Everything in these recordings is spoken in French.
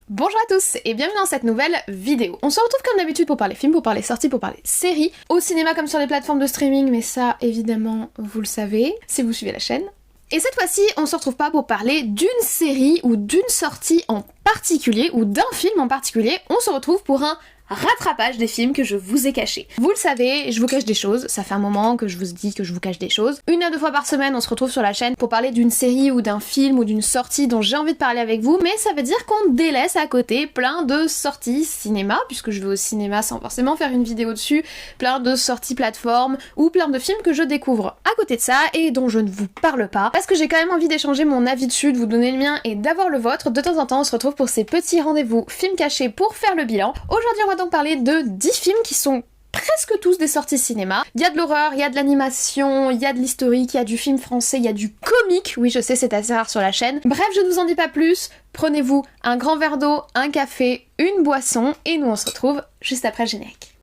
Bonjour à tous et bienvenue dans cette nouvelle vidéo. On se retrouve comme d'habitude pour parler films, pour parler sorties, pour parler séries, au cinéma comme sur les plateformes de streaming, mais ça évidemment vous le savez si vous suivez la chaîne. Et cette fois-ci, on se retrouve pas pour parler d'une série ou d'une sortie en particulier ou d'un film en particulier, on se retrouve pour un rattrapage des films que je vous ai cachés. Vous le savez, je vous cache des choses, ça fait un moment que je vous dis que je vous cache des choses. 1 à 2 fois par semaine, on se retrouve sur la chaîne pour parler d'une série ou d'un film ou d'une sortie dont j'ai envie de parler avec vous, mais ça veut dire qu'on délaisse à côté plein de sorties cinéma, puisque je vais au cinéma sans forcément faire une vidéo dessus, plein de sorties plateformes ou plein de films que je découvre à côté de ça et dont je ne vous parle pas, parce que j'ai quand même envie d'échanger mon avis dessus, de vous donner le mien et d'avoir le vôtre. De temps en temps, on se retrouve pour ces petits rendez-vous films cachés pour faire le bilan. Aujourd'hui, on va donc parler de 10 films qui sont presque tous des sorties cinéma. Il y a de l'horreur, il y a de l'animation, il y a de l'historique, il y a du film français, il y a du comique. Oui, je sais, c'est assez rare sur la chaîne. Bref, je ne vous en dis pas plus. Prenez-vous un grand verre d'eau, un café, une boisson et nous on se retrouve juste après le générique.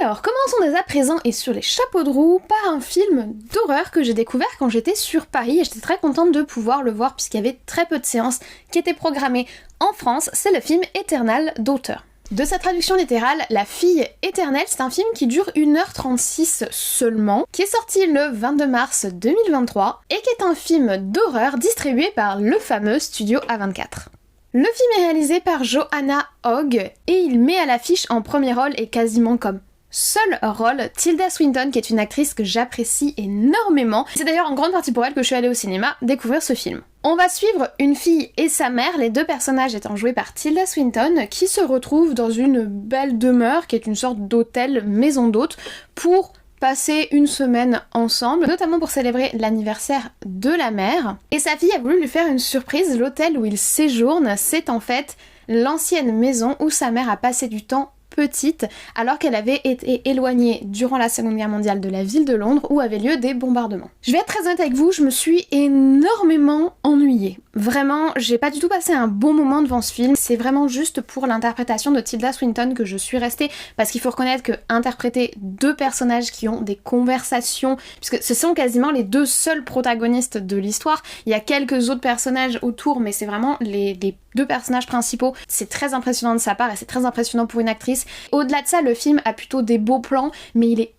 Alors, commençons dès à présent et sur les chapeaux de roue par un film d'horreur que j'ai découvert quand j'étais sur Paris et j'étais très contente de pouvoir le voir puisqu'il y avait très peu de séances qui étaient programmées en France. C'est le film Éternal d'Auteur. De sa traduction littérale, La fille éternelle, c'est un film qui dure 1h36 seulement, qui est sorti le 22 mars 2023 et qui est un film d'horreur distribué par le fameux studio A24. Le film est réalisé par Johanna Hogg et il met à l'affiche en premier rôle et quasiment comme seul rôle Tilda Swinton, qui est une actrice que j'apprécie énormément. C'est d'ailleurs en grande partie pour elle que je suis allée au cinéma découvrir ce film. On va suivre une fille et sa mère, les deux personnages étant joués par Tilda Swinton, qui se retrouvent dans une belle demeure, qui est une sorte d'hôtel, maison d'hôte, pour passer une semaine ensemble, notamment pour célébrer l'anniversaire de la mère. Et sa fille a voulu lui faire une surprise. L'hôtel où il séjourne, c'est en fait l'ancienne maison où sa mère a passé du temps petite, alors qu'elle avait été éloignée durant la Seconde Guerre mondiale de la ville de Londres où avaient lieu des bombardements. Je vais être très honnête avec vous, je me suis énormément ennuyée. Vraiment, j'ai pas du tout passé un bon moment devant ce film. C'est vraiment juste pour l'interprétation de Tilda Swinton que je suis restée, parce qu'il faut reconnaître que interpréter deux personnages qui ont des conversations, puisque ce sont quasiment les deux seuls protagonistes de l'histoire, il y a quelques autres personnages autour, mais c'est vraiment les deux personnages principaux. C'est très impressionnant de sa part et c'est très impressionnant pour une actrice. Au-delà de ça, le film a plutôt des beaux plans, mais il est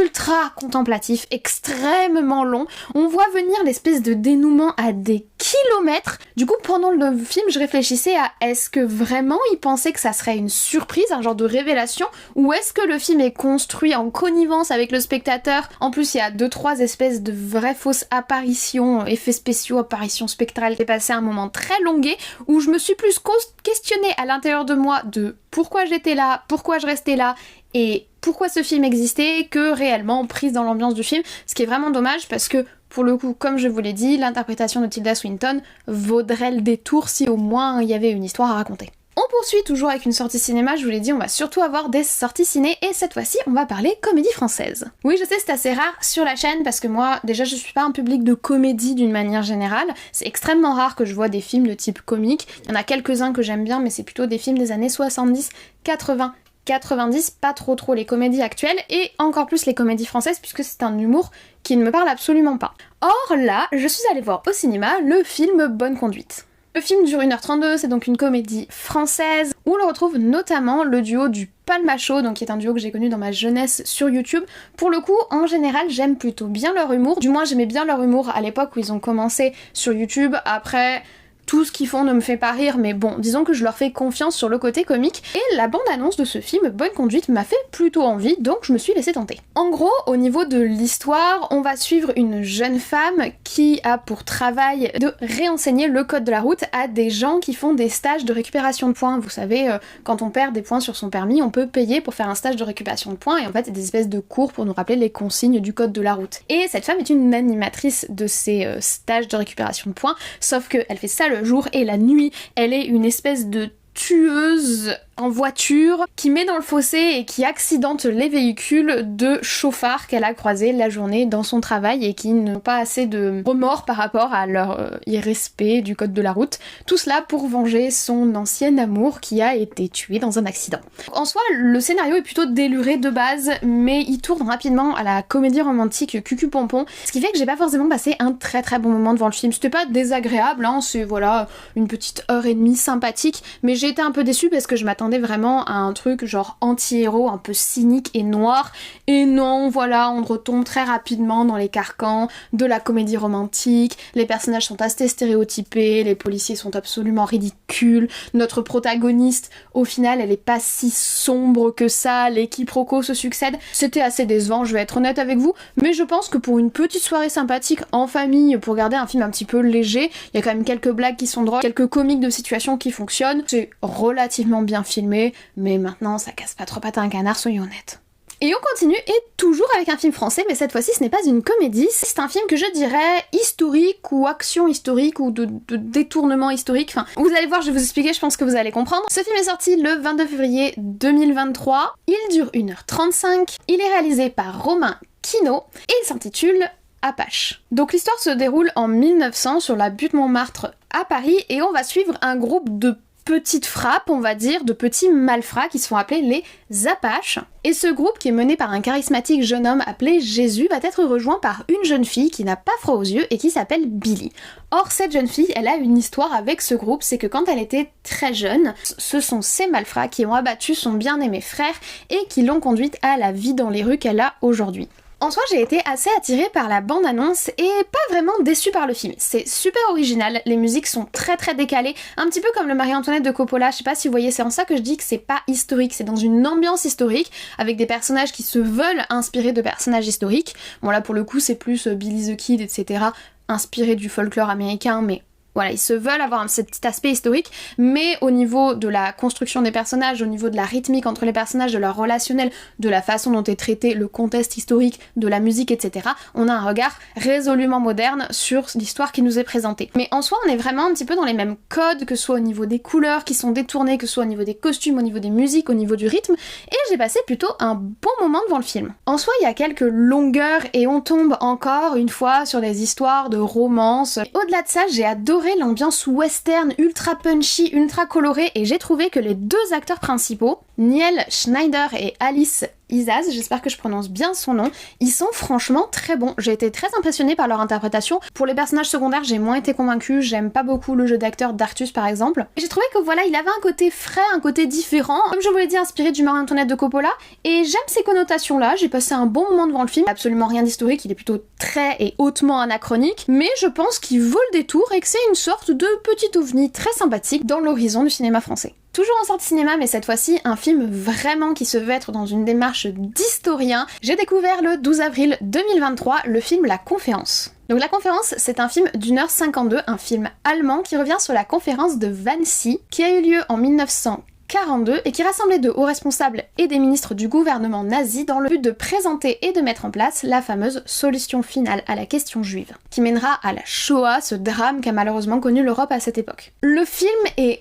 ultra contemplatif, extrêmement long. On voit venir l'espèce de dénouement à des kilomètres. Du coup, pendant le film, je réfléchissais à est-ce que vraiment il pensait que ça serait une surprise, un genre de révélation, ou est-ce que le film est construit en connivence avec le spectateur. En plus, il y a 2-3 espèces de vraies fausses apparitions, effets spéciaux, apparitions spectrales. J'ai passé un moment très longué où je me suis plus questionnée à l'intérieur de moi de pourquoi j'étais là, pourquoi je restais là, et pourquoi ce film existait, que réellement prise dans l'ambiance du film, ce qui est vraiment dommage parce que, pour le coup, comme je vous l'ai dit, l'interprétation de Tilda Swinton vaudrait le détour si au moins il y avait une histoire à raconter. On poursuit toujours avec une sortie cinéma, je vous l'ai dit, on va surtout avoir des sorties ciné, et cette fois-ci, on va parler comédie française. Oui, je sais, c'est assez rare sur la chaîne, parce que moi, déjà, je suis pas un public de comédie d'une manière générale, c'est extrêmement rare que je vois des films de type comique, il y en a quelques-uns que j'aime bien, mais c'est plutôt des films des années 70, 80, 90, pas trop les comédies actuelles, et encore plus les comédies françaises, puisque c'est un humour qui ne me parle absolument pas. Or là, je suis allée voir au cinéma le film Bonne Conduite. Le film dure 1h32, c'est donc une comédie française, où l'on retrouve notamment le duo du Palmacho, donc qui est un duo que j'ai connu dans ma jeunesse sur YouTube. Pour le coup, en général, j'aime plutôt bien leur humour, du moins j'aimais bien leur humour à l'époque où ils ont commencé sur YouTube. Après, tout ce qu'ils font ne me fait pas rire, mais bon, disons que je leur fais confiance sur le côté comique, et la bande-annonce de ce film, Bonne Conduite, m'a fait plutôt envie, donc je me suis laissée tenter. En gros, au niveau de l'histoire, on va suivre une jeune femme qui a pour travail de réenseigner le code de la route à des gens qui font des stages de récupération de points. Vous savez, quand on perd des points sur son permis, on peut payer pour faire un stage de récupération de points, et en fait, c'est des espèces de cours pour nous rappeler les consignes du code de la route. Et cette femme est une animatrice de ces stages de récupération de points, sauf qu'elle fait ça le jour et la nuit, elle est une espèce de tueuse en voiture, qui met dans le fossé et qui accidente les véhicules de chauffards qu'elle a croisés la journée dans son travail et qui n'ont pas assez de remords par rapport à leur irrespect du code de la route. Tout cela pour venger son ancien amour qui a été tué dans un accident. En soi, le scénario est plutôt déluré de base, mais il tourne rapidement à la comédie romantique Cucu Pompon, ce qui fait que j'ai pas forcément passé un très bon moment devant le film. C'était pas désagréable, hein, c'est voilà une petite heure et demie sympathique, mais j'ai été un peu déçue parce que je m'attendais vraiment à un truc genre anti-héros, un peu cynique et noir, et non, voilà, on retombe très rapidement dans les carcans de la comédie romantique, les personnages sont assez stéréotypés, les policiers sont absolument ridicules, notre protagoniste, au final, elle est pas si sombre que ça, les quiproquos se succèdent, c'était assez décevant, je vais être honnête avec vous, mais je pense que pour une petite soirée sympathique en famille, pour regarder un film un petit peu léger, il y a quand même quelques blagues qui sont drôles, quelques comiques de situation qui fonctionnent, c'est relativement bien filmé, mais maintenant ça casse pas trop pattes à un canard, soyons honnêtes. Et on continue, et toujours avec un film français, mais cette fois-ci ce n'est pas une comédie, c'est un film que je dirais historique ou action historique ou de détournement historique, enfin vous allez voir, je vais vous expliquer, je pense que vous allez comprendre. Ce film est sorti le 22 février 2023, il dure 1h35, il est réalisé par Romain Quinault, et il s'intitule Apache. Donc l'histoire se déroule en 1900 sur la butte Montmartre à Paris, et on va suivre un groupe de petites frappes, on va dire, de petits malfrats qui se font appeler les Apaches. Et ce groupe, qui est mené par un charismatique jeune homme appelé Jésus, va être rejoint par une jeune fille qui n'a pas froid aux yeux et qui s'appelle Billy. Or, cette jeune fille, elle a une histoire avec ce groupe, c'est que quand elle était très jeune, ce sont ces malfrats qui ont abattu son bien-aimé frère et qui l'ont conduite à la vie dans les rues qu'elle a aujourd'hui. En soi, j'ai été assez attirée par la bande-annonce et pas vraiment déçue par le film. C'est super original, les musiques sont très décalées, un petit peu comme le Marie-Antoinette de Coppola, je sais pas si vous voyez, c'est en ça que je dis que c'est pas historique, c'est dans une ambiance historique, avec des personnages qui se veulent inspirés de personnages historiques. Bon là pour le coup c'est plus Billy the Kid, etc., inspiré du folklore américain, mais voilà, ils se veulent avoir ce petit aspect historique, mais au niveau de la construction des personnages, au niveau de la rythmique entre les personnages, de leur relationnel, de la façon dont est traité le contexte historique, de la musique, etc., on a un regard résolument moderne sur l'histoire qui nous est présentée. Mais en soi, on est vraiment un petit peu dans les mêmes codes, que ce soit au niveau des couleurs qui sont détournées, que ce soit au niveau des costumes, au niveau des musiques, au niveau du rythme, et j'ai passé plutôt un bon moment devant le film. En soi, il y a quelques longueurs et on tombe encore une fois sur des histoires de romance. Au-delà de ça, j'ai adoré l'ambiance western ultra punchy, ultra colorée, et j'ai trouvé que les deux acteurs principaux, Niel Schneider et Alice Isaz, j'espère que je prononce bien son nom, ils sont franchement très bons. J'ai été très impressionnée par leur interprétation. Pour les personnages secondaires, j'ai moins été convaincue, j'aime pas beaucoup le jeu d'acteur d'Artus par exemple. J'ai trouvé que voilà, il avait un côté frais, un côté différent, comme je vous l'ai dit, inspiré du Marie-Antoinette de Coppola, et j'aime ces connotations-là, j'ai passé un bon moment devant le film, absolument rien d'historique, il est plutôt très et hautement anachronique, mais je pense qu'il vaut le détour et que c'est une sorte de petit ovni très sympathique dans l'horizon du cinéma français. Toujours en sortie cinéma, mais cette fois-ci un film vraiment qui se veut être dans une démarche d'historien. J'ai découvert le 12 avril 2023 le film La Conférence. Donc La Conférence, c'est un film d'1h52, un film allemand qui revient sur la conférence de Wannsee, qui a eu lieu en 1942 et qui rassemblait de hauts responsables et des ministres du gouvernement nazi dans le but de présenter et de mettre en place la fameuse solution finale à la question juive, qui mènera à la Shoah, ce drame qu'a malheureusement connu l'Europe à cette époque. Le film est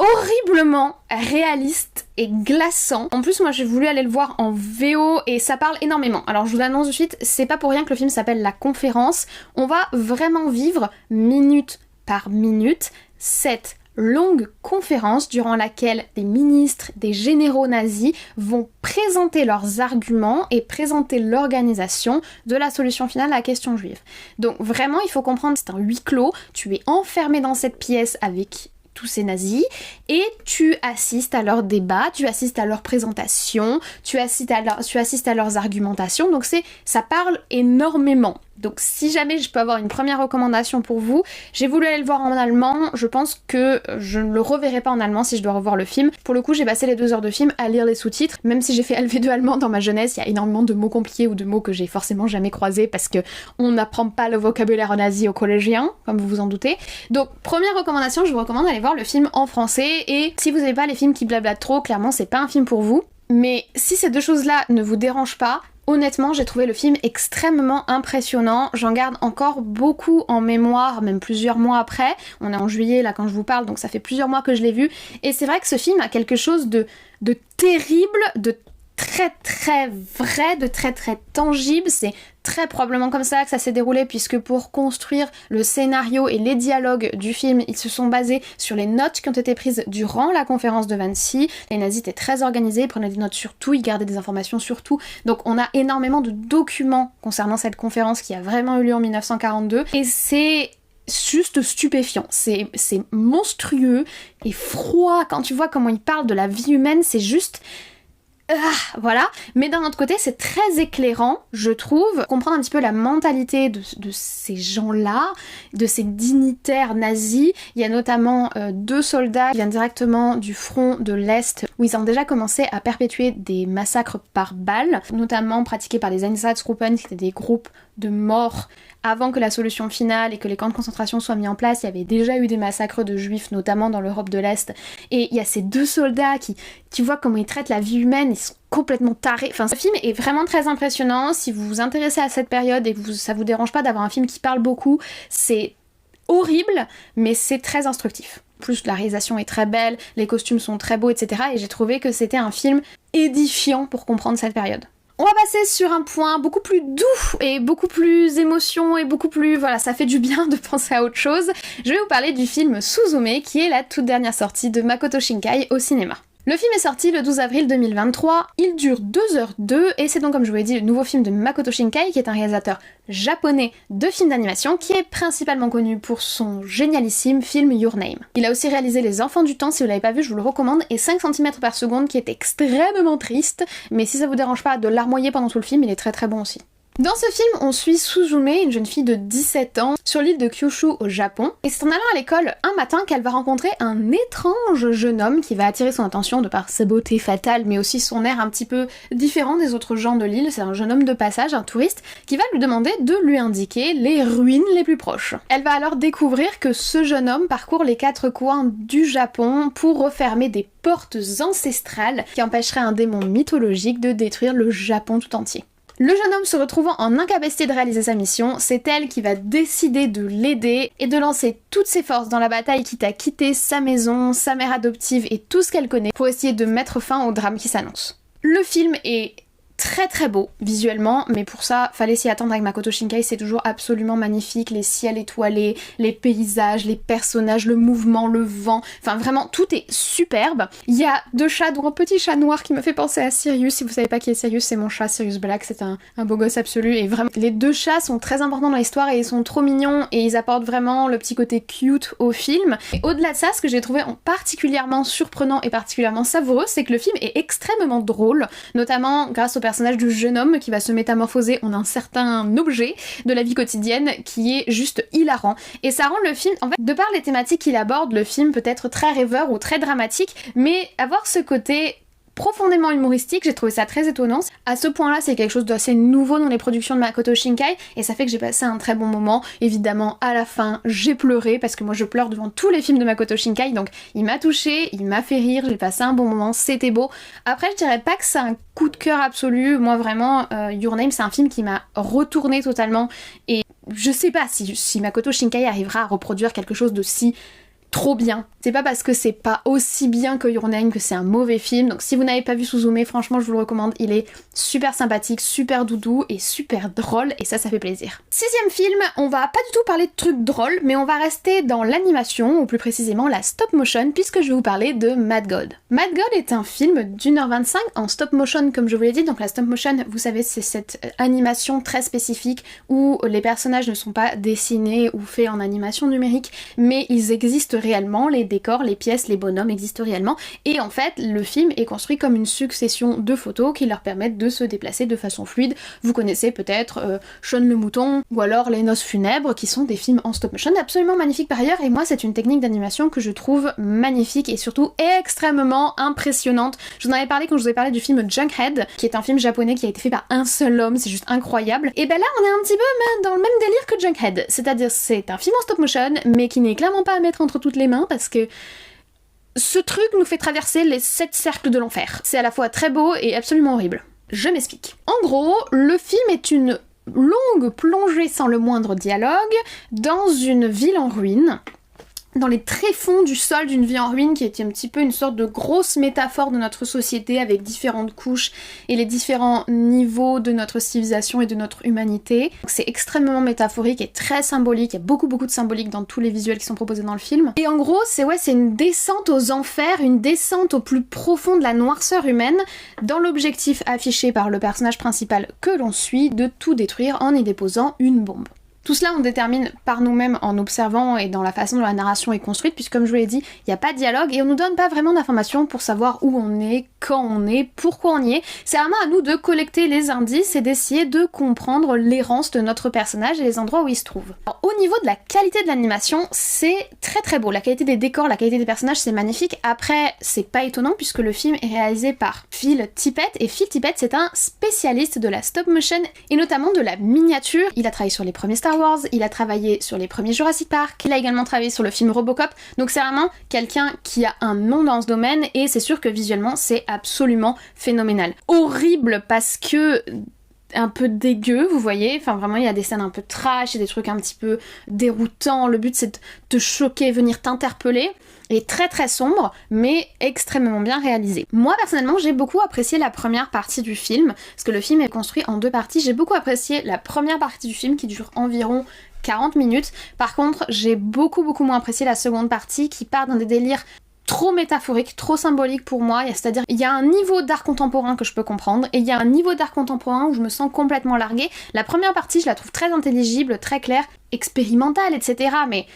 horriblement réaliste et glaçant. En plus, moi j'ai voulu aller le voir en VO et ça parle énormément. Alors je vous l'annonce de suite, c'est pas pour rien que le film s'appelle La Conférence. On va vraiment vivre minute par minute cette longue conférence durant laquelle des ministres, des généraux nazis vont présenter leurs arguments et présenter l'organisation de la solution finale à la question juive. Donc vraiment, il faut comprendre que c'est un huis clos, tu es enfermé dans cette pièce avec tous ces nazis, et tu assistes à leurs débats, tu assistes à leurs présentations, tu assistes à leurs argumentations, donc ça parle énormément. Donc si jamais je peux avoir une première recommandation pour vous, j'ai voulu aller le voir en allemand, je pense que je ne le reverrai pas en allemand si je dois revoir le film. Pour le coup, j'ai passé les 2 heures de film à lire les sous-titres, même si j'ai fait LV2 allemand dans ma jeunesse, il y a énormément de mots compliqués ou de mots que j'ai forcément jamais croisés parce que on n'apprend pas le vocabulaire nazi aux collégiens, comme vous vous en doutez. Donc première recommandation, je vous recommande d'aller voir le film en français, et si vous n'aimez pas les films qui blablatent trop, clairement c'est pas un film pour vous. Mais si ces deux choses-là ne vous dérangent pas, Honnêtement, j'ai trouvé le film extrêmement impressionnant. J'en garde encore beaucoup en mémoire, même plusieurs mois après. On est en juillet là quand je vous parle, donc ça fait plusieurs mois que je l'ai vu. Et c'est vrai que ce film a quelque chose de terrible, de très très vrai, de très très tangible. C'est très probablement comme ça que ça s'est déroulé, puisque pour construire le scénario et les dialogues du film, ils se sont basés sur les notes qui ont été prises durant la conférence de Wannsee. Les nazis étaient très organisés, ils prenaient des notes sur tout, ils gardaient des informations sur tout. Donc on a énormément de documents concernant cette conférence qui a vraiment eu lieu en 1942, et c'est juste stupéfiant, c'est monstrueux et froid. Quand tu vois comment ils parlent de la vie humaine, c'est juste... voilà, mais d'un autre côté c'est très éclairant, je trouve, comprendre un petit peu la mentalité de ces gens-là, de ces dignitaires nazis. Il y a notamment 2 soldats qui viennent directement du front de l'Est, où ils ont déjà commencé à perpétuer des massacres par balles, notamment pratiqués par les Einsatzgruppen, qui étaient des groupes de morts avant que la solution finale et que les camps de concentration soient mis en place. Il y avait déjà eu des massacres de juifs, notamment dans l'Europe de l'Est, et il y a ces 2 soldats qui, tu vois comment ils traitent la vie humaine, ils sont complètement tarés. Enfin, ce film est vraiment très impressionnant. Si vous vous intéressez à cette période et que ça vous dérange pas d'avoir un film qui parle beaucoup, c'est horrible, mais c'est très instructif. En plus, la réalisation est très belle, les costumes sont très beaux, etc. Et j'ai trouvé que c'était un film édifiant pour comprendre cette période. On va passer sur un point beaucoup plus doux et beaucoup plus émotion et beaucoup plus... Voilà, ça fait du bien de penser à autre chose. Je vais vous parler du film Suzume, qui est la toute dernière sortie de Makoto Shinkai au cinéma. Le film est sorti le 12 avril 2023, il dure 2h02 et c'est donc, comme je vous l'ai dit, le nouveau film de Makoto Shinkai, qui est un réalisateur japonais de films d'animation qui est principalement connu pour son génialissime film Your Name. Il a aussi réalisé Les Enfants du Temps, si vous l'avez pas vu je vous le recommande, et 5 cm par seconde qui est extrêmement triste, mais si ça vous dérange pas de larmoyer pendant tout le film, il est très très bon aussi. Dans ce film, on suit Suzume, une jeune fille de 17 ans, sur l'île de Kyushu au Japon, et c'est en allant à l'école un matin qu'elle va rencontrer un étrange jeune homme qui va attirer son attention de par sa beauté fatale, mais aussi son air un petit peu différent des autres gens de l'île. C'est un jeune homme de passage, un touriste, qui va lui demander de lui indiquer les ruines les plus proches. Elle va alors découvrir que ce jeune homme parcourt les 4 coins du Japon pour refermer des portes ancestrales qui empêcheraient un démon mythologique de détruire le Japon tout entier. Le jeune homme se retrouvant en incapacité de réaliser sa mission, c'est elle qui va décider de l'aider et de lancer toutes ses forces dans la bataille, quitte à quitter sa maison, sa mère adoptive et tout ce qu'elle connaît pour essayer de mettre fin au drame qui s'annonce. Le film est très très beau visuellement, mais pour ça fallait s'y attendre. Avec Makoto Shinkai, c'est toujours absolument magnifique, les ciels étoilés, les paysages, les personnages, le mouvement, le vent, enfin vraiment tout est superbe. Il y a 2 chats, dont un petit chat noir qui me fait penser à Sirius. Si vous savez pas qui est Sirius, c'est mon chat, Sirius Black, c'est un beau gosse absolu, et vraiment les 2 chats sont très importants dans l'histoire et ils sont trop mignons et ils apportent vraiment le petit côté cute au film. Et au-delà de ça, ce que j'ai trouvé particulièrement surprenant et particulièrement savoureux, c'est que le film est extrêmement drôle, notamment grâce au personnage du jeune homme qui va se métamorphoser en un certain objet de la vie quotidienne qui est juste hilarant. Et ça rend le film, en fait, de par les thématiques qu'il aborde, le film peut être très rêveur ou très dramatique, mais avoir ce côté profondément humoristique, j'ai trouvé ça très étonnant. À ce point-là, c'est quelque chose d'assez nouveau dans les productions de Makoto Shinkai, et ça fait que j'ai passé un très bon moment. Évidemment, à la fin, j'ai pleuré, parce que moi je pleure devant tous les films de Makoto Shinkai, donc il m'a touchée, il m'a fait rire, j'ai passé un bon moment, c'était beau. Après, je dirais pas que c'est un coup de cœur absolu, moi vraiment, Your Name, c'est un film qui m'a retourné totalement, et je sais pas si Makoto Shinkai arrivera à reproduire quelque chose de si trop bien. C'est pas parce que c'est pas aussi bien que Your Name que c'est un mauvais film, donc si vous n'avez pas vu Suzume, franchement je vous le recommande, il est super sympathique, super doudou et super drôle, et ça fait plaisir. 6e film, on va pas du tout parler de trucs drôles, mais on va rester dans l'animation, ou plus précisément la stop motion, puisque je vais vous parler de Mad God. Mad God est un film d'1h25 en stop motion, comme je vous l'ai dit. Donc la stop motion, vous savez, c'est cette animation très spécifique où les personnages ne sont pas dessinés ou faits en animation numérique, mais ils existent réellement, les décors, les pièces, les bonhommes existent réellement, et en fait le film est construit comme une succession de photos qui leur permettent de se déplacer de façon fluide. Vous connaissez peut-être Shaun le Mouton ou alors Les Noces Funèbres, qui sont des films en stop motion absolument magnifiques par ailleurs, et moi c'est une technique d'animation que je trouve magnifique et surtout extrêmement impressionnante. Je vous en avais parlé quand je vous ai parlé du film Junkhead, qui est un film japonais qui a été fait par un seul homme, c'est juste incroyable. Et ben là on est un petit peu dans le même délire que Junkhead, c'est-à-dire c'est un film en stop motion mais qui n'est clairement pas à mettre entre toutes les mains, parce que ce truc nous fait traverser les 7 cercles de l'enfer. C'est à la fois très beau et absolument horrible. Je m'explique. En gros, le film est une longue plongée sans le moindre dialogue dans une ville en ruine, dans les tréfonds du sol d'une vie en ruine qui est un petit peu une sorte de grosse métaphore de notre société avec différentes couches et les différents niveaux de notre civilisation et de notre humanité. C'est extrêmement métaphorique et très symbolique, il y a beaucoup de symbolique dans tous les visuels qui sont proposés dans le film. Et en gros, c'est une descente aux enfers, une descente au plus profond de la noirceur humaine, dans l'objectif affiché par le personnage principal que l'on suit de tout détruire en y déposant une bombe. Tout cela, on détermine par nous-mêmes en observant et dans la façon dont la narration est construite, puisque comme je vous l'ai dit, il n'y a pas de dialogue et on nous donne pas vraiment d'informations pour savoir où on est, quand on est, pourquoi on y est. C'est vraiment à nous de collecter les indices et d'essayer de comprendre l'errance de notre personnage et les endroits où il se trouve. Alors, au niveau de la qualité de l'animation, c'est très beau. La qualité des décors, la qualité des personnages, c'est magnifique. Après, c'est pas étonnant puisque le film est réalisé par Phil Tippett, et Phil Tippett, c'est un spécialiste de la stop motion et notamment de la miniature. Il a travaillé sur les premiers Star Wars, il a travaillé sur les premiers Jurassic Park, il a également travaillé sur le film Robocop, donc c'est vraiment quelqu'un qui a un nom dans ce domaine et c'est sûr que visuellement c'est absolument phénoménal. Horrible parce que un peu dégueu, vous voyez, enfin vraiment il y a des scènes un peu trash et des trucs un petit peu déroutants, le but c'est de te choquer, venir t'interpeller, et très sombre, mais extrêmement bien réalisé. Moi personnellement j'ai beaucoup apprécié la première partie du film, parce que le film est construit en deux parties, j'ai beaucoup apprécié la première partie du film qui dure environ 40 minutes, par contre j'ai beaucoup moins apprécié la seconde partie qui part dans des délires trop métaphorique, trop symbolique pour moi, c'est-à-dire il y a un niveau d'art contemporain que je peux comprendre et il y a un niveau d'art contemporain où je me sens complètement larguée. La première partie je la trouve très intelligible, très claire, expérimentale, etc. mais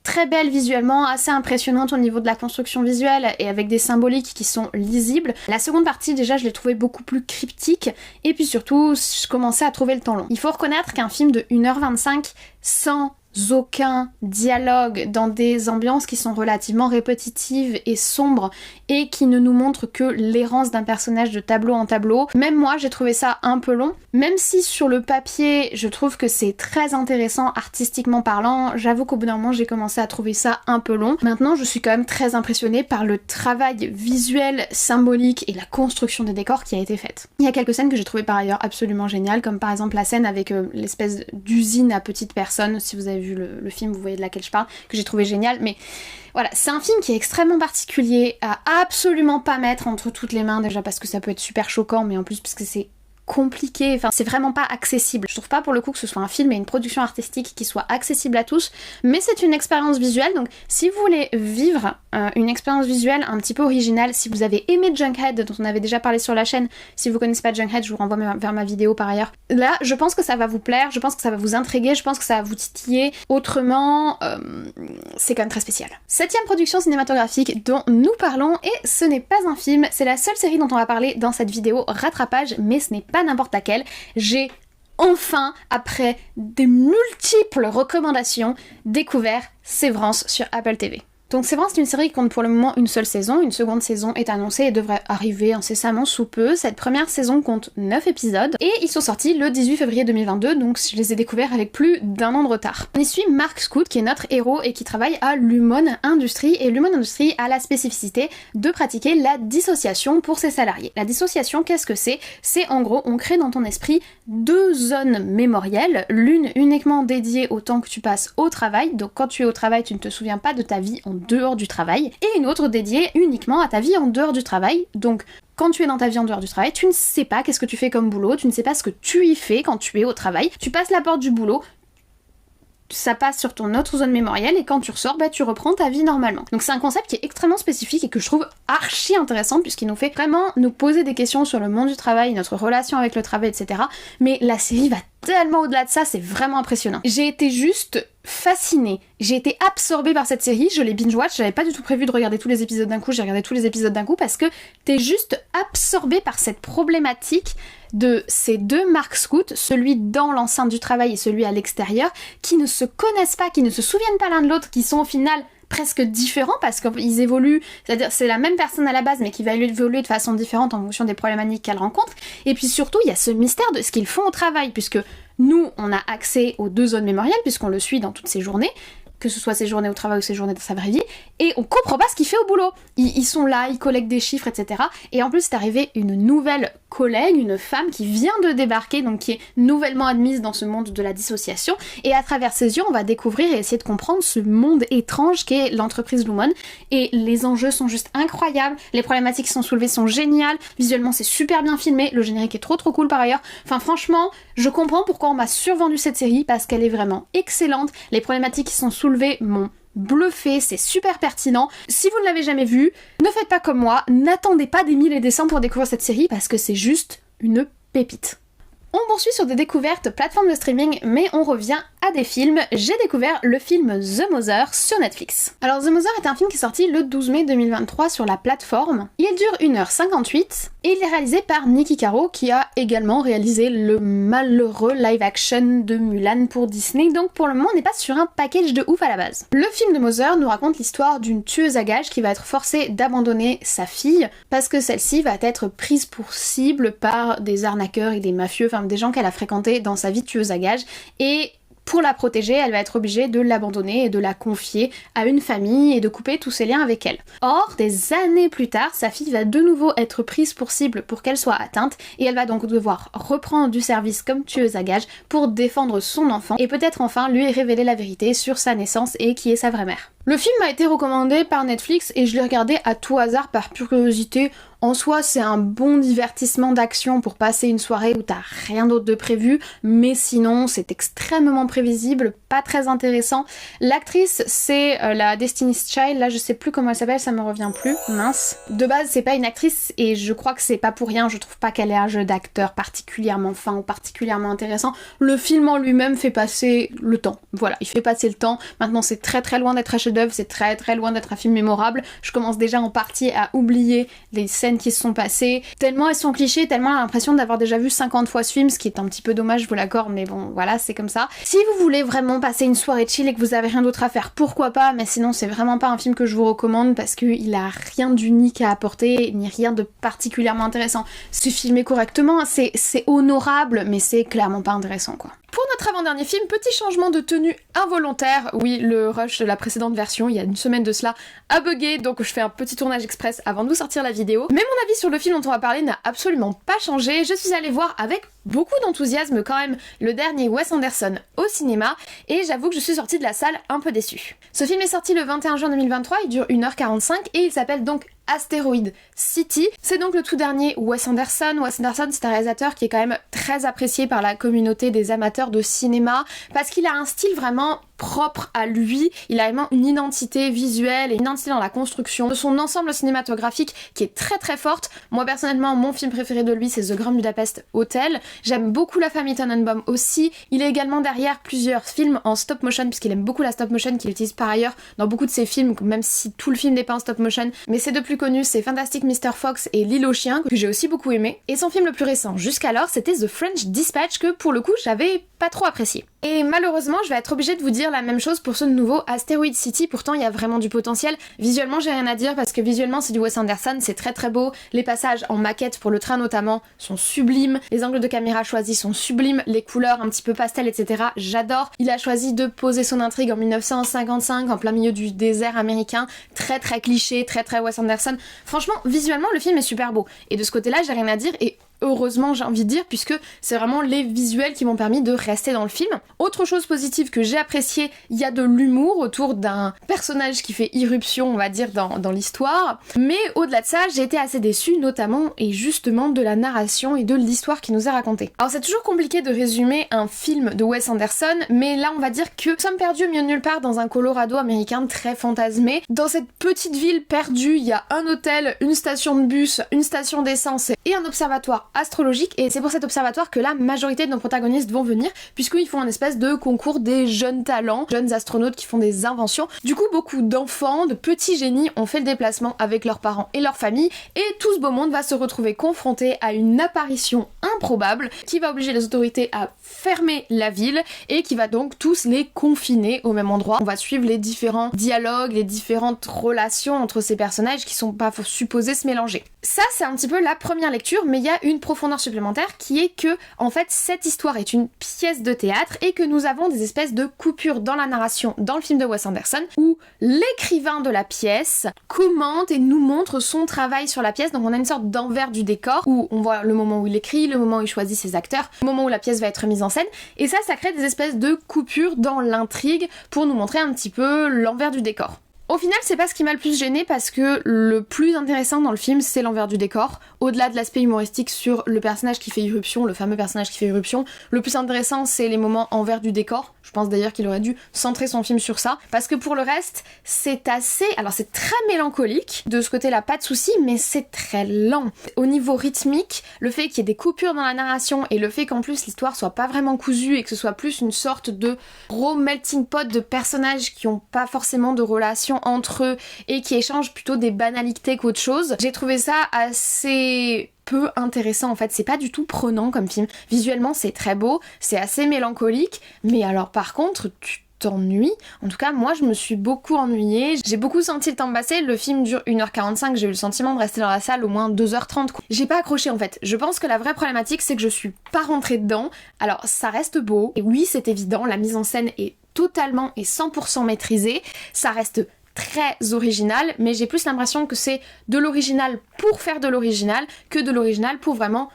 très belle visuellement, assez impressionnante au niveau de la construction visuelle et avec des symboliques qui sont lisibles. La seconde partie déjà je l'ai trouvée beaucoup plus cryptique et puis surtout je commençais à trouver le temps long. Il faut reconnaître qu'un film de 1h25 sans aucun dialogue dans des ambiances qui sont relativement répétitives et sombres et qui ne nous montrent que l'errance d'un personnage de tableau en tableau. Même moi j'ai trouvé ça un peu long, même si sur le papier je trouve que c'est très intéressant artistiquement parlant, j'avoue qu'au bout d'un moment j'ai commencé à trouver ça un peu long. Maintenant je suis quand même très impressionnée par le travail visuel, symbolique et la construction des décors qui a été faite. Il y a quelques scènes que j'ai trouvées par ailleurs absolument géniales, comme par exemple la scène avec l'espèce d'usine à petites personnes, si vous avez vu le film, vous voyez de laquelle je parle, que j'ai trouvé génial, mais voilà, c'est un film qui est extrêmement particulier, à absolument pas mettre entre toutes les mains, déjà parce que ça peut être super choquant, mais en plus parce que c'est compliqué, enfin c'est vraiment pas accessible. Je trouve pas pour le coup que ce soit un film et une production artistique qui soit accessible à tous, mais c'est une expérience visuelle, donc si vous voulez vivre une expérience visuelle un petit peu originale, si vous avez aimé Junkhead dont on avait déjà parlé sur la chaîne, si vous connaissez pas Junkhead, je vous renvoie vers ma vidéo par ailleurs. Là, je pense que ça va vous plaire, je pense que ça va vous intriguer, je pense que ça va vous titiller. Autrement, c'est quand même très spécial. 7ème production cinématographique dont nous parlons, et ce n'est pas un film, c'est la seule série dont on va parler dans cette vidéo rattrapage, mais ce n'est pas n'importe laquelle. J'ai enfin, après des multiples recommandations, découvert Sévrance sur Apple TV. Donc Sévrance, c'est une série qui compte pour le moment une seule saison, une seconde saison est annoncée et devrait arriver incessamment sous peu. Cette première saison compte 9 épisodes et ils sont sortis le 18 février 2022, donc je les ai découverts avec plus d'un an de retard. On y suit Mark Scout qui est notre héros et qui travaille à Lumon Industries, et Lumon Industries a la spécificité de pratiquer la dissociation pour ses salariés. La dissociation, qu'est-ce que c'est? C'est en gros, on crée dans ton esprit deux zones mémorielles, l'une uniquement dédiée au temps que tu passes au travail, donc quand tu es au travail tu ne te souviens pas de ta vie en dehors du travail, et une autre dédiée uniquement à ta vie en dehors du travail. Donc quand tu es dans ta vie en dehors du travail, tu ne sais pas qu'est-ce que tu fais comme boulot, tu ne sais pas ce que tu y fais quand tu es au travail, tu passes la porte du boulot, ça passe sur ton autre zone mémorielle et quand tu ressors, tu reprends ta vie normalement. Donc c'est un concept qui est extrêmement spécifique et que je trouve archi intéressant puisqu'il nous fait vraiment nous poser des questions sur le monde du travail, notre relation avec le travail, etc. Mais la série va tellement au-delà de ça, c'est vraiment impressionnant. J'ai été juste fascinée, j'ai été absorbée par cette série, je l'ai binge-watch, j'avais pas du tout prévu de regarder tous les épisodes d'un coup, j'ai regardé tous les épisodes d'un coup parce que t'es juste absorbée par cette problématique de ces deux Mark Scout, celui dans l'enceinte du travail et celui à l'extérieur, qui ne se connaissent pas, qui ne se souviennent pas l'un de l'autre, qui sont au final presque différents parce qu'ils évoluent, c'est-à-dire c'est la même personne à la base mais qui va évoluer de façon différente en fonction des problématiques qu'elle rencontre. Et puis surtout il y a ce mystère de ce qu'ils font au travail, puisque nous on a accès aux deux zones mémorielles puisqu'on le suit dans toutes ses journées, que ce soit ses journées au travail ou ses journées dans sa vraie vie, et on comprend pas ce qu'il fait au boulot. Ils sont là, ils collectent des chiffres, etc. Et en plus, c'est arrivé une nouvelle collègue, une femme qui vient de débarquer, donc qui est nouvellement admise dans ce monde de la dissociation, et à travers ses yeux, on va découvrir et essayer de comprendre ce monde étrange qu'est l'entreprise Lumon, et les enjeux sont juste incroyables, les problématiques qui sont soulevées sont géniales, visuellement c'est super bien filmé, le générique est trop cool par ailleurs, enfin franchement, je comprends pourquoi on m'a survendu cette série, parce qu'elle est vraiment excellente, les problématiques qui sont soulevées m'ont bluffé, c'est super pertinent. Si vous ne l'avez jamais vu, ne faites pas comme moi, n'attendez pas des 1000 et des cents pour découvrir cette série, parce que c'est juste une pépite. On poursuit sur des découvertes plateformes de streaming, mais on revient à des films. J'ai découvert le film The Mother sur Netflix. Alors The Mother est un film qui est sorti le 12 mai 2023 sur la plateforme. Il dure 1h58 et il est réalisé par Niki Caro qui a également réalisé le malheureux live action de Mulan pour Disney, donc pour le moment on n'est pas sur un package de ouf à la base. Le film The Mother nous raconte l'histoire d'une tueuse à gages qui va être forcée d'abandonner sa fille parce que celle-ci va être prise pour cible par des arnaqueurs et des mafieux, enfin des gens qu'elle a fréquentés dans sa vie de tueuse à gages, et pour la protéger, elle va être obligée de l'abandonner et de la confier à une famille et de couper tous ses liens avec elle. Or, des années plus tard, sa fille va de nouveau être prise pour cible pour qu'elle soit atteinte et elle va donc devoir reprendre du service comme tueuse à gages pour défendre son enfant et peut-être enfin lui révéler la vérité sur sa naissance et qui est sa vraie mère. Le film m'a été recommandé par Netflix et je l'ai regardé à tout hasard par pure curiosité. En soi, c'est un bon divertissement d'action pour passer une soirée où t'as rien d'autre de prévu, mais sinon, c'est extrêmement prévisible, pas très intéressant. L'actrice, c'est la Destiny's Child, là je sais plus comment elle s'appelle, ça me revient plus, mince. De base, c'est pas une actrice et je crois que c'est pas pour rien, je trouve pas qu'elle ait un jeu d'acteur particulièrement fin ou particulièrement intéressant. Le film en lui-même fait passer le temps, voilà, il fait passer le temps. Maintenant, c'est très loin d'être un chef-d'œuvre, c'est très loin d'être un film mémorable. Je commence déjà en partie à oublier les scènes qui se sont passées, tellement elles sont clichés, tellement j'ai l'impression d'avoir déjà vu 50 fois ce film, ce qui est un petit peu dommage, je vous l'accorde, mais bon, voilà, c'est comme ça. Si vous voulez vraiment passer une soirée chill et que vous avez rien d'autre à faire, pourquoi pas, mais sinon c'est vraiment pas un film que je vous recommande parce qu'il a rien d'unique à apporter, ni rien de particulièrement intéressant. C'est filmé correctement, c'est honorable, mais c'est clairement pas intéressant, quoi. Pour notre avant-dernier film, petit changement de tenue involontaire. Oui, le rush de la précédente version, il y a une semaine de cela, a bugué, donc je fais un petit tournage express avant de vous sortir la vidéo. Mais mon avis sur le film dont on va parler n'a absolument pas changé. Je suis allée voir avec beaucoup d'enthousiasme quand même le dernier Wes Anderson au cinéma, et j'avoue que je suis sortie de la salle un peu déçue. Ce film est sorti le 21 juin 2023, il dure 1h45 et il s'appelle donc Asteroid City. C'est donc le tout dernier Wes Anderson. Wes Anderson, c'est un réalisateur qui est quand même très apprécié par la communauté des amateurs de cinéma parce qu'il a un style vraiment propre à lui, il a vraiment une identité visuelle et une identité dans la construction de son ensemble cinématographique qui est très forte. Moi personnellement, mon film préféré de lui, c'est The Grand Budapest Hotel. J'aime beaucoup La Famille Tannenbaum aussi. Il est également derrière plusieurs films en stop motion puisqu'il aime beaucoup la stop motion qu'il utilise par ailleurs dans beaucoup de ses films, même si tout le film n'est pas en stop motion, mais ses deux plus connus, c'est Fantastic Mr. Fox et L'île aux chiens, que j'ai aussi beaucoup aimé. Et son film le plus récent jusqu'alors, c'était The French Dispatch, que pour le coup, j'avais pas trop apprécié. Et malheureusement, je vais être obligée de vous dire la même chose pour ce nouveau Asteroid City. Pourtant, il y a vraiment du potentiel. Visuellement, j'ai rien à dire parce que visuellement, c'est du Wes Anderson, c'est très beau. Les passages en maquette pour le train notamment sont sublimes. Les angles de caméra choisis sont sublimes. Les couleurs un petit peu pastel, etc. J'adore. Il a choisi de poser son intrigue en 1955 en plein milieu du désert américain. Très cliché, très Wes Anderson. Franchement, visuellement, le film est super beau. Et de ce côté-là, j'ai rien à dire et heureusement, j'ai envie de dire, puisque c'est vraiment les visuels qui m'ont permis de rester dans le film. Autre chose positive que j'ai appréciée, il y a de l'humour autour d'un personnage qui fait irruption, on va dire, dans l'histoire. Mais au-delà de ça, j'ai été assez déçue, notamment et justement de la narration et de l'histoire qui nous est racontée. Alors c'est toujours compliqué de résumer un film de Wes Anderson, mais là on va dire que nous sommes perdus au milieu de nulle part dans un Colorado américain très fantasmé. Dans cette petite ville perdue, il y a un hôtel, une station de bus, une station d'essence et un observatoire astrologique, et c'est pour cet observatoire que la majorité de nos protagonistes vont venir, puisqu'ils font un espèce de concours des jeunes talents, jeunes astronautes qui font des inventions. Du coup, beaucoup d'enfants, de petits génies ont fait le déplacement avec leurs parents et leur famille, et tout ce beau monde va se retrouver confronté à une apparition improbable qui va obliger les autorités à fermer la ville et qui va donc tous les confiner au même endroit. On va suivre les différents dialogues, les différentes relations entre ces personnages qui sont pas supposés se mélanger. Ça, c'est un petit peu la première lecture, mais il y a une profondeur supplémentaire qui est que, en fait, cette histoire est une pièce de théâtre et que nous avons des espèces de coupures dans la narration dans le film de Wes Anderson où l'écrivain de la pièce commente et nous montre son travail sur la pièce. Donc on a une sorte d'envers du décor où on voit le moment où il écrit, le moment où il choisit ses acteurs, le moment où la pièce va être mise en scène, et ça crée des espèces de coupures dans l'intrigue pour nous montrer un petit peu l'envers du décor. Au final, c'est pas ce qui m'a le plus gêné parce que le plus intéressant dans le film, c'est l'envers du décor. Au-delà de l'aspect humoristique sur le personnage qui fait irruption, le fameux personnage qui fait irruption, le plus intéressant, c'est les moments envers du décor. Je pense d'ailleurs qu'il aurait dû centrer son film sur ça. Parce que pour le reste, c'est assez... Alors c'est très mélancolique, de ce côté-là, pas de souci, mais c'est très lent. Au niveau rythmique, le fait qu'il y ait des coupures dans la narration et le fait qu'en plus l'histoire soit pas vraiment cousue et que ce soit plus une sorte de gros melting pot de personnages qui ont pas forcément de relation entre eux et qui échangent plutôt des banalités qu'autre chose. J'ai trouvé ça assez peu intéressant en fait, c'est pas du tout prenant comme film. Visuellement c'est très beau, c'est assez mélancolique, mais alors par contre tu t'ennuies. En tout cas moi je me suis beaucoup ennuyée, j'ai beaucoup senti le temps passer, le film dure 1h45, j'ai eu le sentiment de rester dans la salle au moins 2h30 quoi. J'ai pas accroché en fait, je pense que la vraie problématique c'est que je suis pas rentrée dedans. Alors ça reste beau, et oui c'est évident, la mise en scène est totalement et 100% maîtrisée, ça reste très original, mais j'ai plus l'impression que c'est de l'original pour faire de l'original que de l'original pour vraiment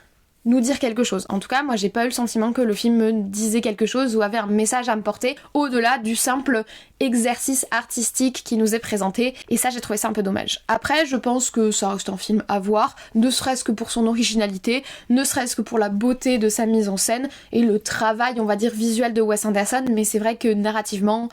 nous dire quelque chose. En tout cas, moi j'ai pas eu le sentiment que le film me disait quelque chose ou avait un message à me porter au-delà du simple exercice artistique qui nous est présenté, et ça j'ai trouvé ça un peu dommage. Après, je pense que ça reste un film à voir, ne serait-ce que pour son originalité, ne serait-ce que pour la beauté de sa mise en scène et le travail, on va dire, visuel de Wes Anderson, mais c'est vrai que narrativement,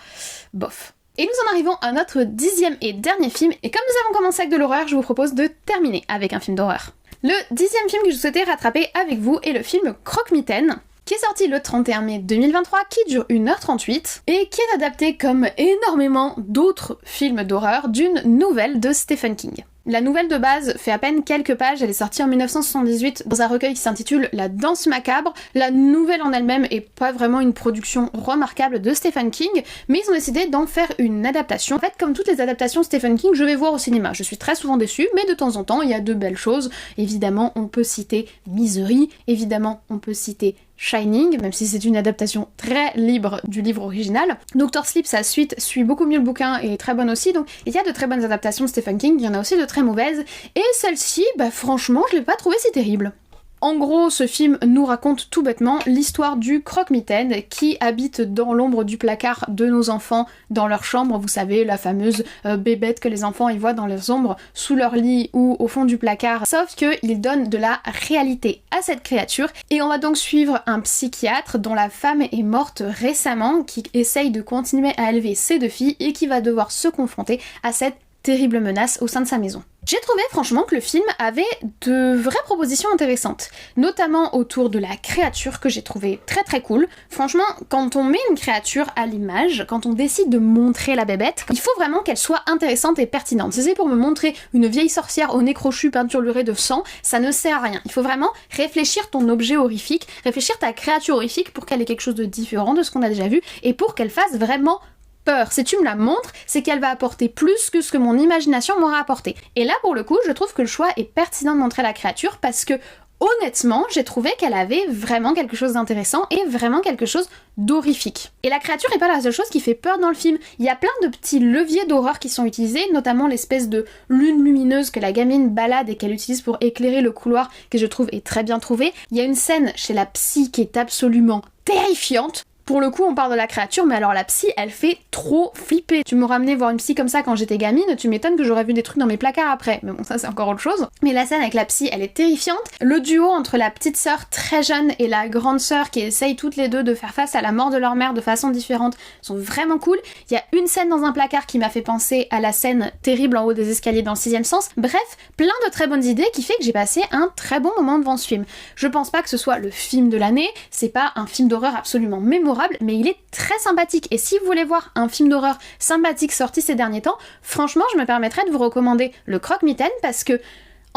bof. Et nous en arrivons à notre 10e et dernier film, et comme nous avons commencé avec de l'horreur, je vous propose de terminer avec un film d'horreur. Le 10e film que je souhaitais rattraper avec vous est le film Croque-Mitaine, qui est sorti le 31 mai 2023, qui dure 1h38, et qui est adapté comme énormément d'autres films d'horreur d'une nouvelle de Stephen King. La nouvelle de base fait à peine quelques pages, elle est sortie en 1978 dans un recueil qui s'intitule La Danse macabre. La nouvelle en elle-même est pas vraiment une production remarquable de Stephen King, mais ils ont décidé d'en faire une adaptation. En fait, comme toutes les adaptations Stephen King, je vais voir au cinéma. Je suis très souvent déçue, mais de temps en temps, il y a de belles choses. Évidemment, on peut citer Misery, évidemment, on peut citer Shining, même si c'est une adaptation très libre du livre original. Dr. Sleep, sa suite, suit beaucoup mieux le bouquin et est très bonne aussi, donc il y a de très bonnes adaptations de Stephen King, il y en a aussi de très mauvaises, et celle-ci, franchement, je l'ai pas trouvée si terrible. En gros, ce film nous raconte tout bêtement l'histoire du croque-mitaine qui habite dans l'ombre du placard de nos enfants dans leur chambre, vous savez, la fameuse bébête que les enfants y voient dans leurs ombres, sous leur lit ou au fond du placard, sauf qu'il donne de la réalité à cette créature, et on va donc suivre un psychiatre dont la femme est morte récemment, qui essaye de continuer à élever ses deux filles et qui va devoir se confronter à cette terrible menace au sein de sa maison. J'ai trouvé franchement que le film avait de vraies propositions intéressantes, notamment autour de la créature que j'ai trouvé très très cool. Franchement, quand on met une créature à l'image, quand on décide de montrer la bébête, il faut vraiment qu'elle soit intéressante et pertinente. Si c'est pour me montrer une vieille sorcière au nez crochu peinturlurée de sang, ça ne sert à rien. Il faut vraiment réfléchir ton objet horrifique, réfléchir ta créature horrifique pour qu'elle ait quelque chose de différent de ce qu'on a déjà vu et pour qu'elle fasse vraiment peur. Si tu me la montres, c'est qu'elle va apporter plus que ce que mon imagination m'aura apporté. Et là, pour le coup, je trouve que le choix est pertinent de montrer la créature parce que, honnêtement, j'ai trouvé qu'elle avait vraiment quelque chose d'intéressant et vraiment quelque chose d'horrifique. Et la créature n'est pas la seule chose qui fait peur dans le film. Il y a plein de petits leviers d'horreur qui sont utilisés, notamment l'espèce de lune lumineuse que la gamine balade et qu'elle utilise pour éclairer le couloir, que je trouve est très bien trouvée. Il y a une scène chez la psy qui est absolument terrifiante. Pour le coup, on parle de la créature, mais alors la psy, elle fait trop flipper. Tu m'aurais amené voir une psy comme ça quand j'étais gamine, tu m'étonnes que j'aurais vu des trucs dans mes placards après. Mais bon, ça c'est encore autre chose. Mais la scène avec la psy, elle est terrifiante. Le duo entre la petite sœur très jeune et la grande sœur qui essayent toutes les deux de faire face à la mort de leur mère de façon différente sont vraiment cool. Il y a une scène dans un placard qui m'a fait penser à la scène terrible en haut des escaliers dans le 6e sens. Bref, plein de très bonnes idées qui fait que j'ai passé un très bon moment devant ce film. Je pense pas que ce soit le film de l'année, c'est pas un film d'horreur absolument mémorable, mais il est très sympathique. Et si vous voulez voir un film d'horreur sympathique sorti ces derniers temps, franchement, je me permettrais de vous recommander Le Croque-Mitaine parce que,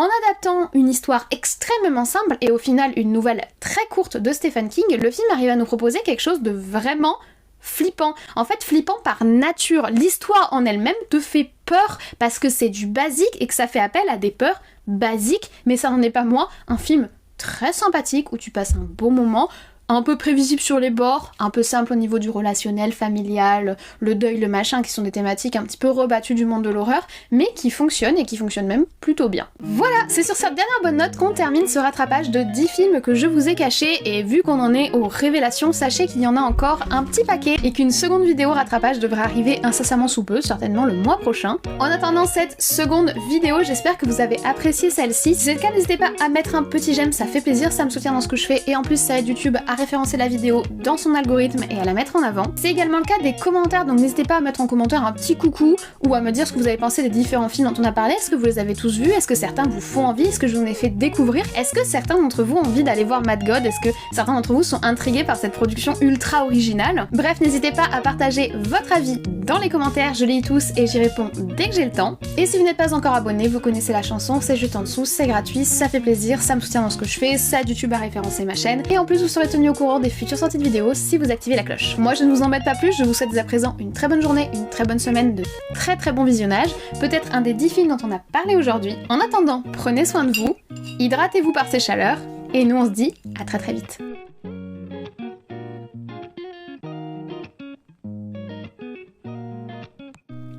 En adaptant une histoire extrêmement simple et au final une nouvelle très courte de Stephen King, le film arrive à nous proposer quelque chose de vraiment flippant. En fait, flippant par nature. L'histoire en elle-même te fait peur parce que c'est du basique et que ça fait appel à des peurs basiques, mais ça n'en est pas moins un film très sympathique où tu passes un bon moment, un peu prévisible sur les bords, un peu simple au niveau du relationnel, familial, le deuil, le machin, qui sont des thématiques un petit peu rebattues du monde de l'horreur, mais qui fonctionnent et qui fonctionnent même plutôt bien. Voilà, c'est sur cette dernière bonne note qu'on termine ce rattrapage de 10 films que je vous ai cachés, et vu qu'on en est aux révélations, sachez qu'il y en a encore un petit paquet et qu'une seconde vidéo rattrapage devrait arriver incessamment sous peu, certainement le mois prochain. En attendant cette seconde vidéo, j'espère que vous avez apprécié celle-ci. Si c'est le cas, n'hésitez pas à mettre un petit j'aime, ça fait plaisir, ça me soutient dans ce que je fais, et en plus ça aide YouTube à référencer la vidéo dans son algorithme et à la mettre en avant. C'est également le cas des commentaires, donc n'hésitez pas à mettre en commentaire un petit coucou ou à me dire ce que vous avez pensé des différents films dont on a parlé. Est-ce que vous les avez tous vus? Est-ce que certains vous font envie? Est-ce que je vous en ai fait découvrir? Est-ce que certains d'entre vous ont envie d'aller voir Mad God? Est-ce que certains d'entre vous sont intrigués par cette production ultra originale? Bref, n'hésitez pas à partager votre avis dans les commentaires, je les lis tous et j'y réponds dès que j'ai le temps. Et si vous n'êtes pas encore abonné, vous connaissez la chanson, c'est juste en dessous, c'est gratuit, ça fait plaisir, ça me soutient dans ce que je fais, ça aide YouTube à référencer ma chaîne, et en plus vous serez tenu au courant des futures sorties de vidéos si vous activez la cloche. Moi je ne vous embête pas plus, je vous souhaite dès à présent une très bonne journée, une très bonne semaine, de très bons visionnages, peut-être un des 10 films dont on a parlé aujourd'hui. En attendant, prenez soin de vous, hydratez-vous par ces chaleurs, et nous on se dit à très vite.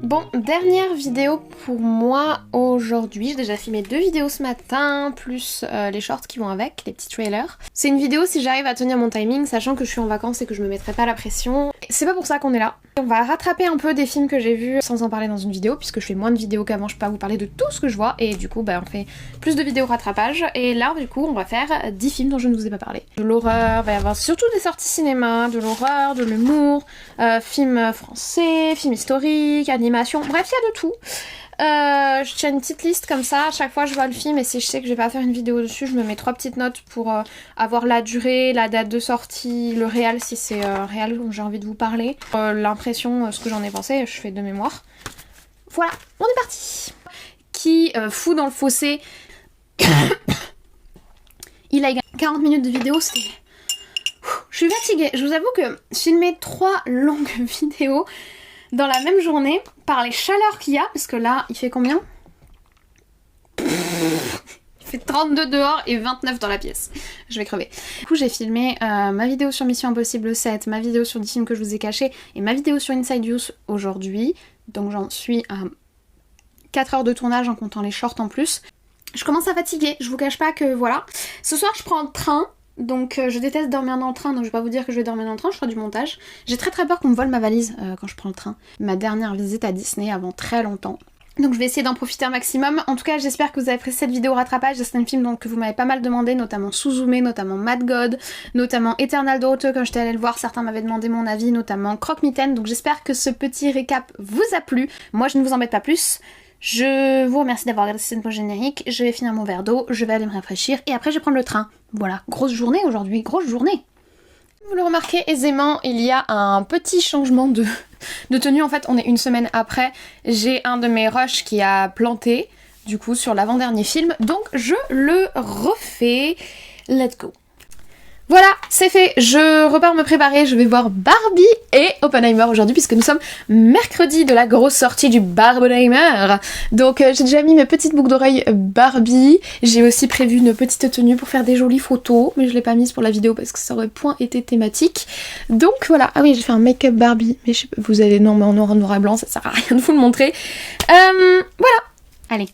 Bon, dernière vidéo pour moi aujourd'hui. J'ai déjà filmé 2 vidéos ce matin, plus les shorts qui vont avec, les petits trailers. C'est une vidéo si j'arrive à tenir mon timing, sachant que je suis en vacances et que je me mettrai pas la pression. C'est pas pour ça qu'on est là. On va rattraper un peu des films que j'ai vus sans en parler dans une vidéo, puisque je fais moins de vidéos qu'avant, je peux pas vous parler de tout ce que je vois, et du coup bah, on fait plus de vidéos rattrapage. Et là du coup on va faire 10 films dont je ne vous ai pas parlé. De l'horreur, va y avoir surtout des sorties cinéma, de l'horreur, de l'humour, films français, films historiques, animation, bref il y a de tout. Je tiens une petite liste comme ça, à chaque fois je vois le film et si je sais que je vais pas faire une vidéo dessus, je me mets 3 petites notes pour avoir la durée, la date de sortie, le réel si c'est réel dont j'ai envie de vous parler, l'impression, ce que j'en ai pensé, je fais de mémoire. Voilà, on est parti. Qui fout dans le fossé. Il a 40 minutes de vidéo, c'était... Je suis fatiguée, je vous avoue que filmer 3 longues vidéos dans la même journée, par les chaleurs qu'il y a, parce que là, il fait combien? Il fait 32 dehors et 29 dans la pièce. Je vais crever. Du coup, j'ai filmé ma vidéo sur Mission Impossible 7, ma vidéo sur 10 films que je vous ai cachés, et ma vidéo sur Inside Use aujourd'hui. Donc j'en suis à 4 heures de tournage en comptant les shorts en plus. Je commence à fatiguer, je vous cache pas que voilà. Ce soir, je prends le train. Donc je déteste dormir dans le train, donc je vais pas vous dire que je vais dormir dans le train, je ferai du montage. J'ai très peur qu'on me vole ma valise quand je prends le train. Ma dernière visite à Disney avant très longtemps. Donc je vais essayer d'en profiter un maximum. En tout cas j'espère que vous avez apprécié cette vidéo rattrapage. C'est un film donc, que vous m'avez pas mal demandé, notamment Suzume, notamment Mad God, notamment Eternal Daughter quand j'étais allée le voir. Certains m'avaient demandé mon avis, notamment Croque-Mitaine. Donc j'espère que ce petit récap vous a plu. Moi je ne vous embête pas plus. Je vous remercie d'avoir regardé cette pause générique, je vais finir mon verre d'eau, je vais aller me rafraîchir et après je vais prendre le train. Voilà, grosse journée aujourd'hui, grosse journée. Vous le remarquez aisément, il y a un petit changement de tenue. En fait, on est une semaine après, j'ai un de mes rushs qui a planté, du coup, sur l'avant-dernier film, donc je le refais. Let's go. Voilà, c'est fait, je repars me préparer, je vais voir Barbie et Oppenheimer aujourd'hui puisque nous sommes mercredi de la grosse sortie du Barbenheimer. Donc j'ai déjà mis mes petites boucles d'oreilles Barbie, j'ai aussi prévu une petite tenue pour faire des jolies photos, mais je l'ai pas mise pour la vidéo parce que ça aurait point été thématique. Donc voilà, ah oui j'ai fait un make-up Barbie, mais je sais pas, vous allez, non mais en noir et blanc, ça sert à rien de vous le montrer. Voilà, allez.